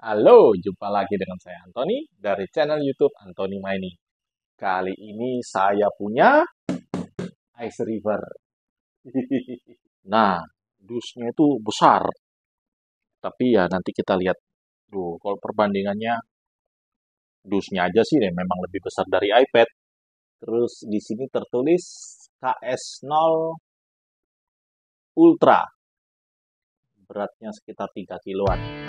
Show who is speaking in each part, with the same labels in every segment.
Speaker 1: Halo, jumpa lagi dengan saya Anthony dari channel YouTube Anthony Mining. Kali ini saya punya Ice River. Nah, dusnya itu besar, tapi ya nanti kita lihat. Duh, kalau perbandingannya dusnya aja sih ya, memang lebih besar dari iPad. Terus di sini tertulis KS0 Ultra, beratnya sekitar 3 kiloan.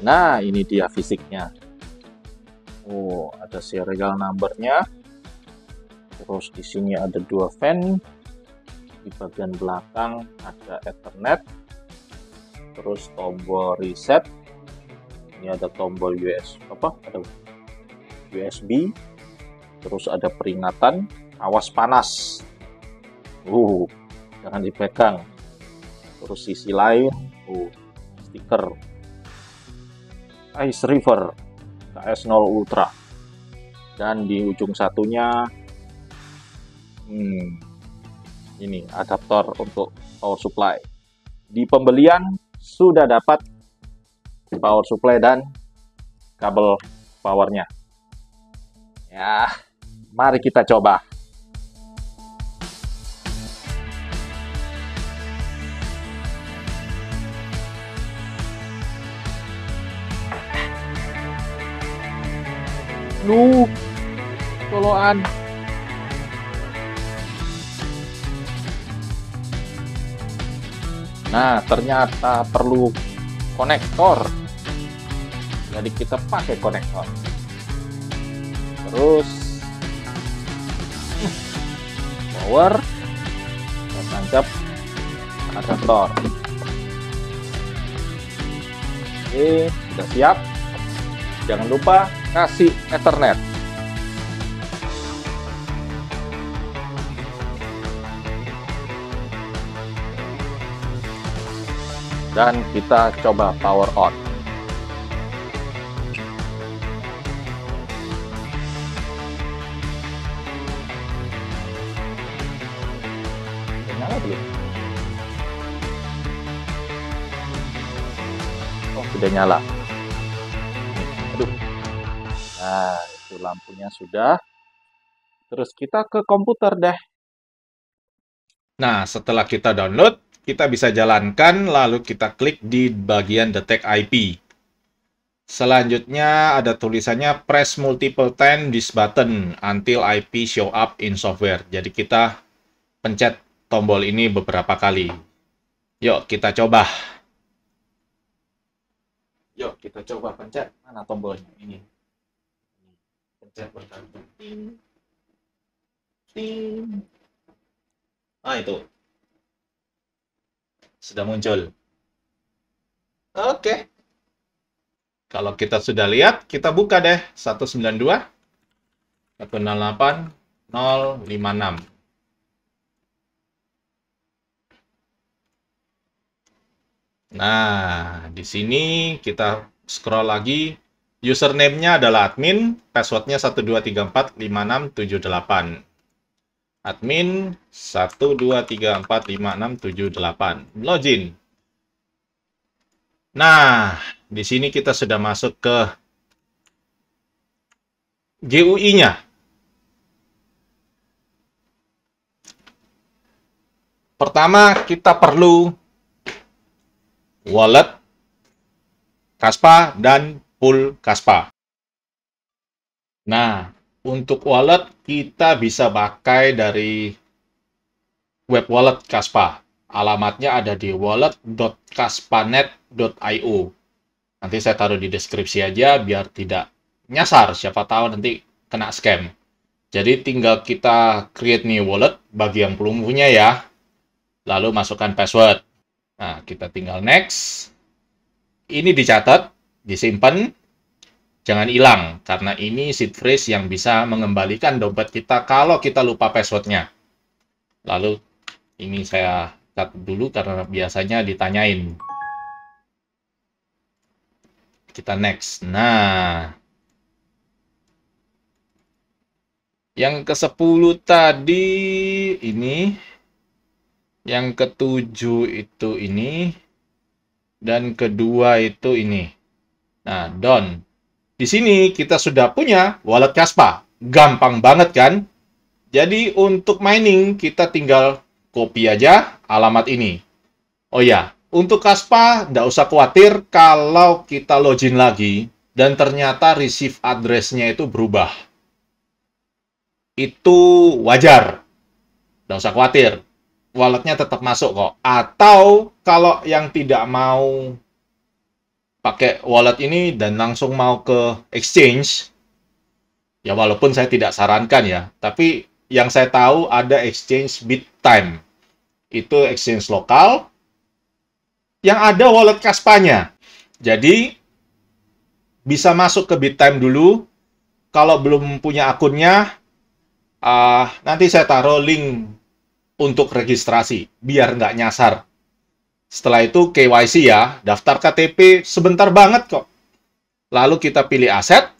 Speaker 1: Nah, ini dia fisiknya. Oh, ada serial numbernya. Terus di sini ada dua fan. Di bagian belakang ada Ethernet. Terus tombol reset. Ini ada tombol ada USB. Terus ada peringatan awas panas. Jangan dipegang. Terus sisi lain, stiker Ice River KS0 Ultra. Dan di ujung satunya ini adaptor untuk power supply. Di pembelian sudah dapat power supply dan kabel powernya. Ya, mari kita coba. Toloan. Nah, ternyata perlu konektor. Jadi kita pakai konektor. Terus power, kita tancap adaptor. Oke, sudah siap. Jangan lupa kasih Ethernet. Dan kita coba power on. Sudah nyala belum? Oh, sudah nyala. Aduh. Nah, itu lampunya sudah. Terus kita ke komputer deh. Nah, setelah kita download, kita bisa jalankan, lalu kita klik di bagian detect IP. Selanjutnya ada tulisannya press multiple time this button until IP show up in software. Jadi kita pencet tombol ini beberapa kali. Yuk kita coba. Yuk kita coba pencet. Mana tombolnya? Ini. Pencet berkali-kali. Ting. Ting. Ah, itu. Sudah muncul. Oke. Kalau kita sudah lihat, kita buka deh. 192 108 056. Nah, di sini kita scroll lagi. Username-nya adalah admin, password-nya 123456778. Admin 123456778. Login. Nah, di sini kita sudah masuk ke GUI-nya. Pertama, kita perlu wallet Kaspa dan pool Kaspa. Nah, untuk wallet kita bisa pakai dari web wallet Kaspa. Alamatnya ada di wallet.kaspanet.io. Nanti saya taruh di deskripsi aja biar tidak nyasar. Siapa tahu nanti kena scam. Jadi tinggal kita create new wallet bagi yang belum punya ya. Lalu masukkan password. Nah, kita tinggal next. Ini dicatat, disimpan, jangan hilang. Karena ini seed phrase yang bisa mengembalikan dompet kita kalau kita lupa passwordnya. Lalu ini saya catat dulu karena biasanya ditanyain. Kita next. Nah, yang ke-10 tadi ini, yang ke-7 itu ini, dan kedua itu ini. Nah, done. Di sini kita sudah punya wallet Kaspa. Gampang banget kan? Jadi untuk mining kita tinggal copy aja alamat ini. Oh ya, untuk Kaspa nggak usah khawatir kalau kita login lagi dan ternyata receive address-nya itu berubah. Itu wajar. Nggak usah khawatir. Walletnya tetap masuk kok. Atau kalau yang tidak mau pakai wallet ini dan langsung mau ke exchange, ya walaupun saya tidak sarankan ya, tapi yang saya tahu ada exchange BitTime. Itu exchange lokal yang ada wallet Kaspanya. Jadi bisa masuk ke BitTime dulu. Kalau belum punya akunnya, nanti saya taruh link untuk registrasi biar nggak nyasar. Setelah itu KYC ya, daftar KTP sebentar banget kok. Lalu kita pilih aset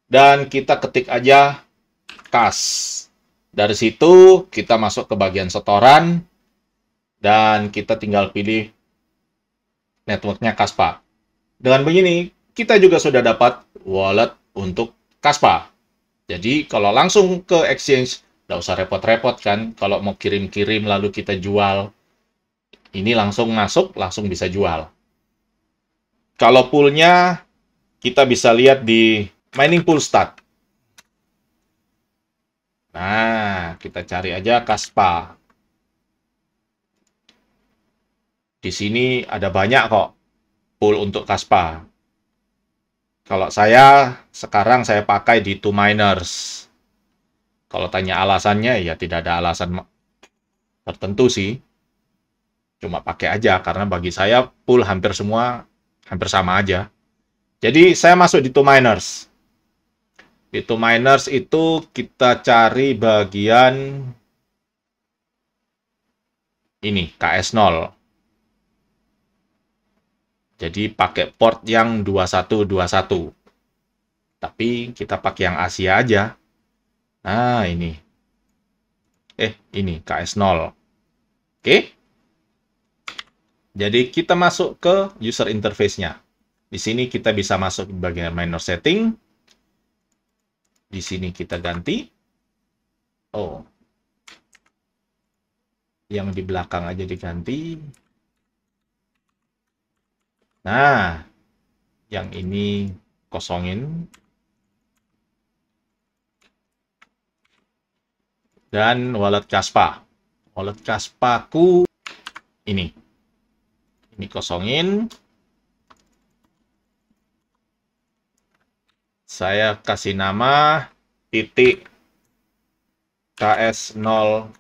Speaker 1: dan kita ketik aja kas. Dari situ kita masuk ke bagian setoran dan kita tinggal pilih networknya Kaspa. Dengan begini, kita juga sudah dapat wallet untuk Kaspa. Jadi kalau langsung ke exchange, nggak usah repot-repot kan. Kalau mau kirim-kirim lalu kita jual, ini langsung masuk, langsung bisa jual. Kalau poolnya, kita bisa lihat di mining pool stat. Nah, kita cari aja Kaspa. Di sini ada banyak kok pool untuk Kaspa. Kalau sekarang saya pakai di 2Miners. Kalau tanya alasannya, ya tidak ada alasan tertentu sih. Cuma pakai aja, karena bagi saya pool hampir semua hampir sama aja. Jadi saya masuk di 2Miners. Di 2Miners itu kita cari bagian ini, KS0. Jadi pakai port yang 2121. Tapi kita pakai yang Asia aja. Nah, ini. Ini KS0. Oke. Jadi kita masuk ke user interface-nya. Di sini kita bisa masuk ke bagian minor setting. Di sini kita ganti. Oh. Yang di belakang aja diganti. Nah, yang ini kosongin. Dan wallet Kaspa. Wallet Kaspaku ini. Ini kosongin. Saya kasih nama titik KS0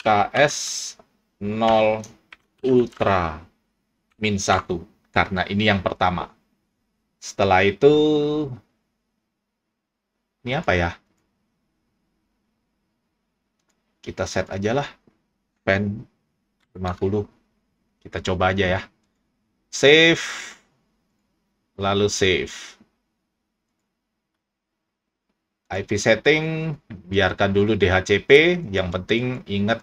Speaker 1: KS0 Ultra min 1 karena ini yang pertama. Setelah itu ini apa ya? Kita set aja lah. Pen 50. Kita coba aja ya. Save. Lalu save. IP setting biarkan dulu DHCP. Yang penting ingat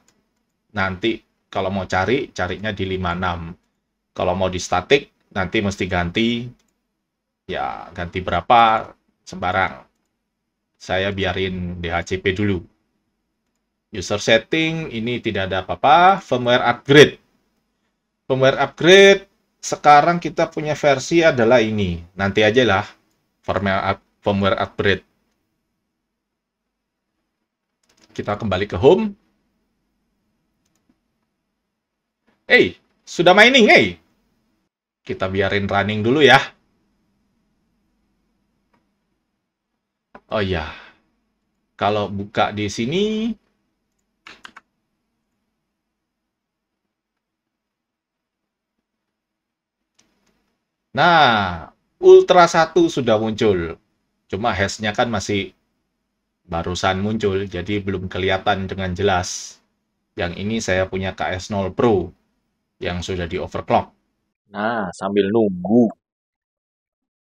Speaker 1: nanti kalau mau carinya di 56. Kalau mau di static nanti mesti ganti. Ya, ganti berapa sembarang. Saya biarin DHCP dulu. User setting, ini tidak ada apa-apa. Firmware upgrade. Firmware upgrade, sekarang kita punya versi adalah ini. Nanti aja lah, firmware upgrade. Kita kembali ke home. Sudah mining, Kita biarin running dulu ya. Oh iya, kalau buka di sini, nah, Ultra 1 sudah muncul. Cuma hash-nya kan masih barusan muncul, jadi belum kelihatan dengan jelas. Yang ini saya punya KS0 Pro yang sudah di overclock. Nah, sambil nunggu,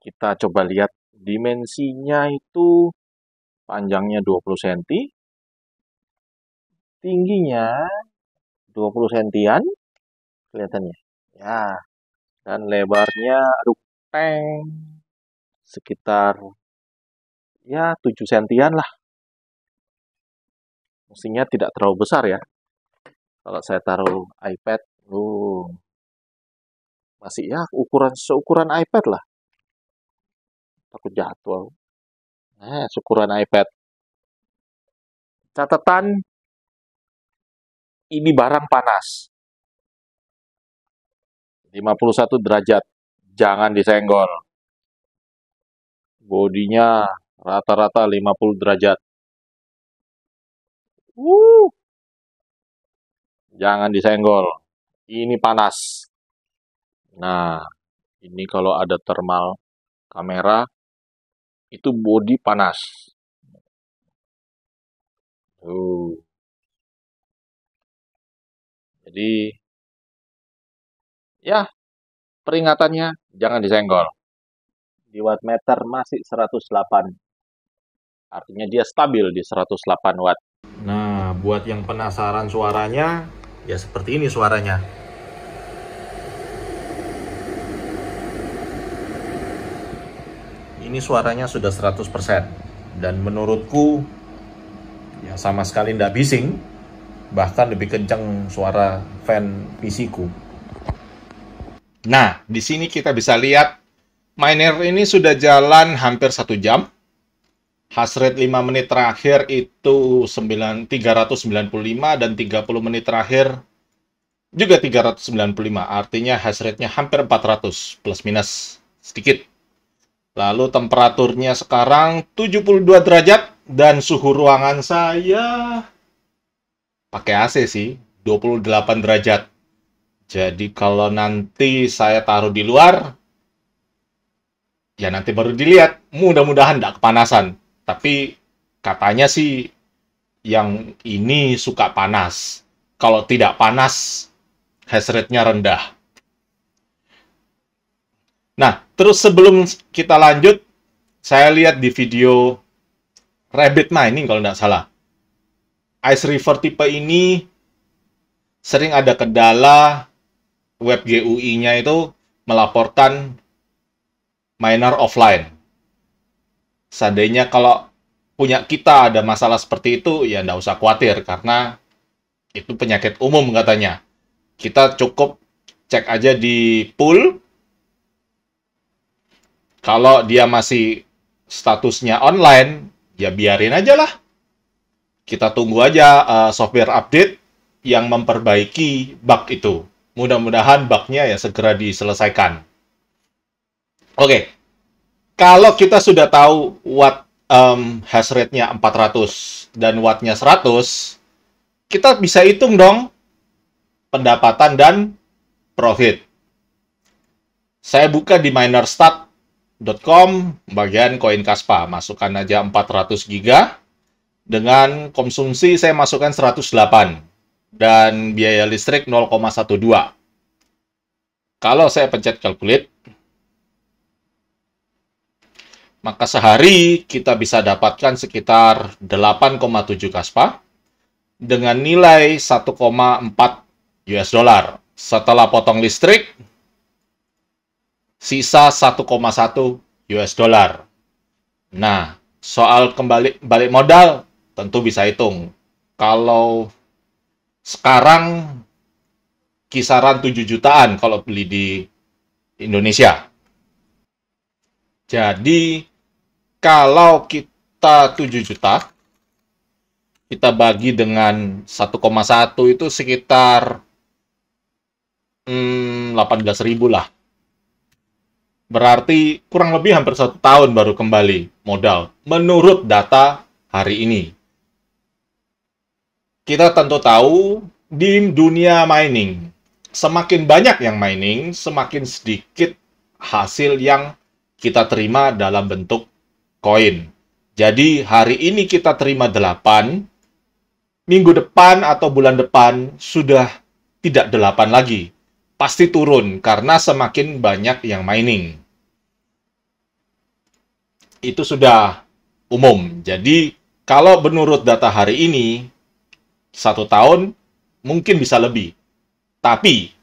Speaker 1: kita coba lihat dimensinya itu panjangnya 20 cm, tingginya 20 sentian kelihatannya. Ya, dan lebarnya aduh teng sekitar ya 7 sentian lah. Mestinya tidak terlalu besar ya. Kalau saya taruh iPad, masih ya ukuran seukuran iPad lah. Takut jatuh. Seukuran iPad. Catatan, ini barang panas. 51 derajat. Jangan disenggol. Bodinya rata-rata 50 derajat. Uh, jangan disenggol. Ini panas. Nah, ini kalau ada thermal kamera, itu bodi panas. Jadi, ya peringatannya jangan disenggol. Di wattmeter masih 108. Artinya dia stabil di 108 watt. Nah, buat yang penasaran suaranya, ya seperti ini suaranya. Ini suaranya sudah 100%. Dan menurutku, ya sama sekali tidak bising. Bahkan lebih kencang suara fan PC ku. Nah, di sini kita bisa lihat miner ini sudah jalan hampir 1 jam. Hash rate 5 menit terakhir itu 395 dan 30 menit terakhir juga 395. Artinya hash rate-nya hampir 400 plus minus sedikit. Lalu temperaturnya sekarang 72 derajat dan suhu ruangan saya pakai AC sih, 28 derajat. Jadi kalau nanti saya taruh di luar, ya nanti baru dilihat. Mudah-mudahan tidak kepanasan. Tapi katanya sih yang ini suka panas. Kalau tidak panas, hash rate-nya rendah. Nah, terus sebelum kita lanjut, saya lihat di video Rabbit Mining kalau tidak salah. Ice River tipe ini sering ada kendala web GUI-nya itu melaporkan miner offline. Seandainya kalau punya kita ada masalah seperti itu, ya nggak usah khawatir, karena itu penyakit umum katanya. Kita cukup cek aja di pool, kalau dia masih statusnya online, ya biarin aja lah. Kita tunggu aja software update yang memperbaiki bug itu. Mudah-mudahan bugnya ya segera diselesaikan. Oke, kalau kita sudah tahu watt hash rate-nya 400 dan watt-nya 100, kita bisa hitung dong pendapatan dan profit. Saya buka di minerstat.com bagian koin Kaspa. Masukkan aja 400 giga. Dengan konsumsi saya masukkan 108. Dan biaya listrik 0,12. Kalau saya pencet calculate, maka sehari kita bisa dapatkan sekitar 8,7 Kaspa dengan nilai 1,4 US dollar. Setelah potong listrik, sisa 1,1 US dollar. Nah, soal balik modal, tentu bisa hitung. Kalau sekarang kisaran 7 jutaan kalau beli di Indonesia. Jadi, kalau kita 7 juta, kita bagi dengan 1,1 itu sekitar 18.000 lah. Berarti kurang lebih hampir 1 tahun baru kembali modal, menurut data hari ini. Kita tentu tahu di dunia mining, semakin banyak yang mining, semakin sedikit hasil yang kita terima dalam bentuk koin. Jadi hari ini kita terima 8, minggu depan atau bulan depan sudah tidak 8 lagi. Pasti turun karena semakin banyak yang mining. Itu sudah umum. Jadi kalau menurut data hari ini, 1 tahun mungkin bisa lebih. Tapi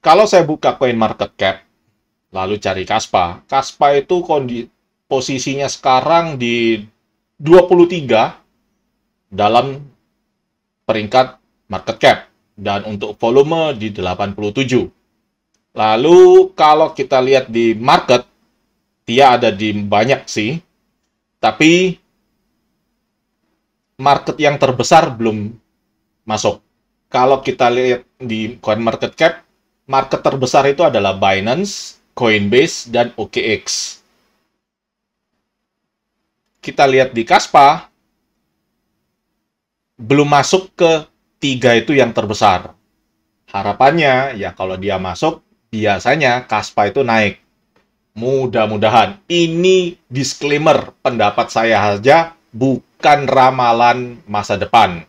Speaker 1: kalau saya buka CoinMarketCap, lalu cari Kaspa, Kaspa itu posisinya sekarang di 23 dalam peringkat market cap, dan untuk volume di 87. Lalu kalau kita lihat di market, dia ada di banyak sih, tapi market yang terbesar belum masuk. Kalau kita lihat di CoinMarketCap, market terbesar itu adalah Binance, Coinbase, dan OKX. Kita lihat di Kaspa, belum masuk ke 3 itu yang terbesar. Harapannya, ya kalau dia masuk, biasanya Kaspa itu naik. Mudah-mudahan. Ini disclaimer, pendapat saya saja, bukan ramalan masa depan.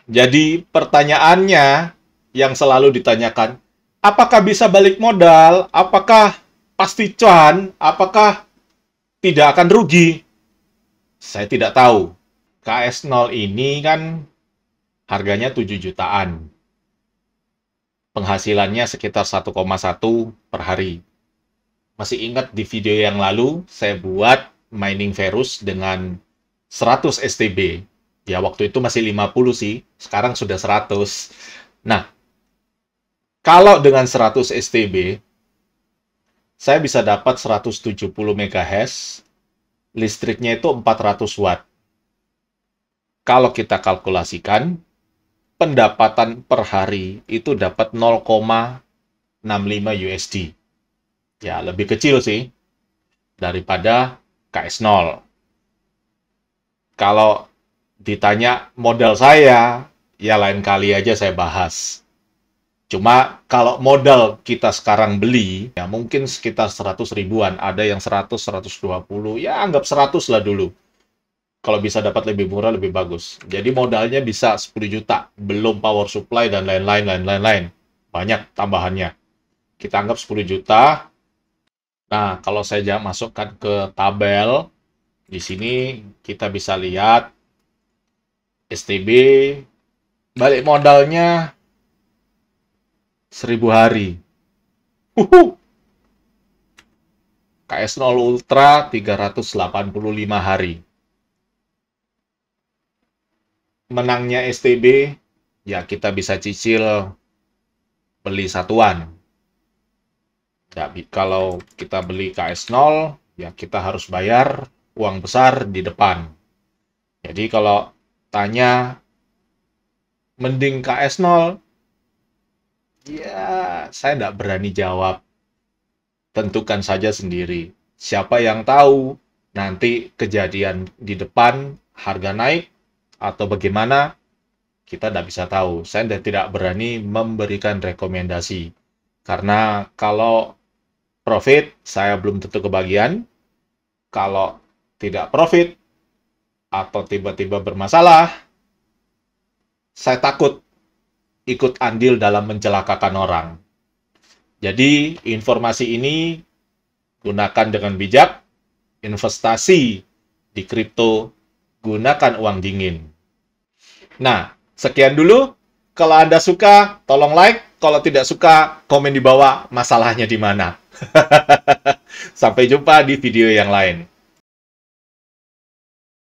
Speaker 1: Jadi pertanyaannya yang selalu ditanyakan, apakah bisa balik modal? Apakah pasti cuan? Apakah tidak akan rugi? Saya tidak tahu. KS0 ini kan harganya 7 jutaan. Penghasilannya sekitar 1,1 per hari. Masih ingat di video yang lalu, saya buat mining Verus dengan 100 STB. Ya, waktu itu masih 50 sih. Sekarang sudah 100. Nah, kalau dengan 100 STB, saya bisa dapat 170 MHz, listriknya itu 400 watt. Kalau kita kalkulasikan, pendapatan per hari itu dapat 0,65 USD. Ya, lebih kecil sih daripada KS0. Kalau ditanya modal saya, ya lain kali aja saya bahas. Cuma kalau modal kita sekarang beli, ya mungkin sekitar 100 ribuan. Ada yang 100, 120, ya anggap 100 lah dulu. Kalau bisa dapat lebih murah, lebih bagus. Jadi modalnya bisa 10 juta. Belum power supply dan lain-lain. Banyak tambahannya. Kita anggap 10 juta. Nah, kalau saya masukkan ke tabel, di sini kita bisa lihat STB, balik modalnya 1000 hari. KS0 Ultra 385 hari. Menangnya STB, ya kita bisa cicil beli satuan. Ya, kalau kita beli KS0, ya kita harus bayar uang besar di depan. Jadi kalau tanya, mending KS0, ya saya tidak berani jawab. Tentukan saja sendiri. Siapa yang tahu nanti kejadian di depan, harga naik, atau bagaimana, kita tidak bisa tahu. Saya tidak berani memberikan rekomendasi. Karena kalau profit, saya belum tentu kebagian. Kalau tidak profit, atau tiba-tiba bermasalah, saya takut ikut andil dalam mencelakakan orang. Jadi, informasi ini gunakan dengan bijak, investasi di kripto, gunakan uang dingin. Nah, sekian dulu. Kalau Anda suka, tolong like. Kalau tidak suka, komen di bawah masalahnya di mana. Sampai jumpa di video yang lain.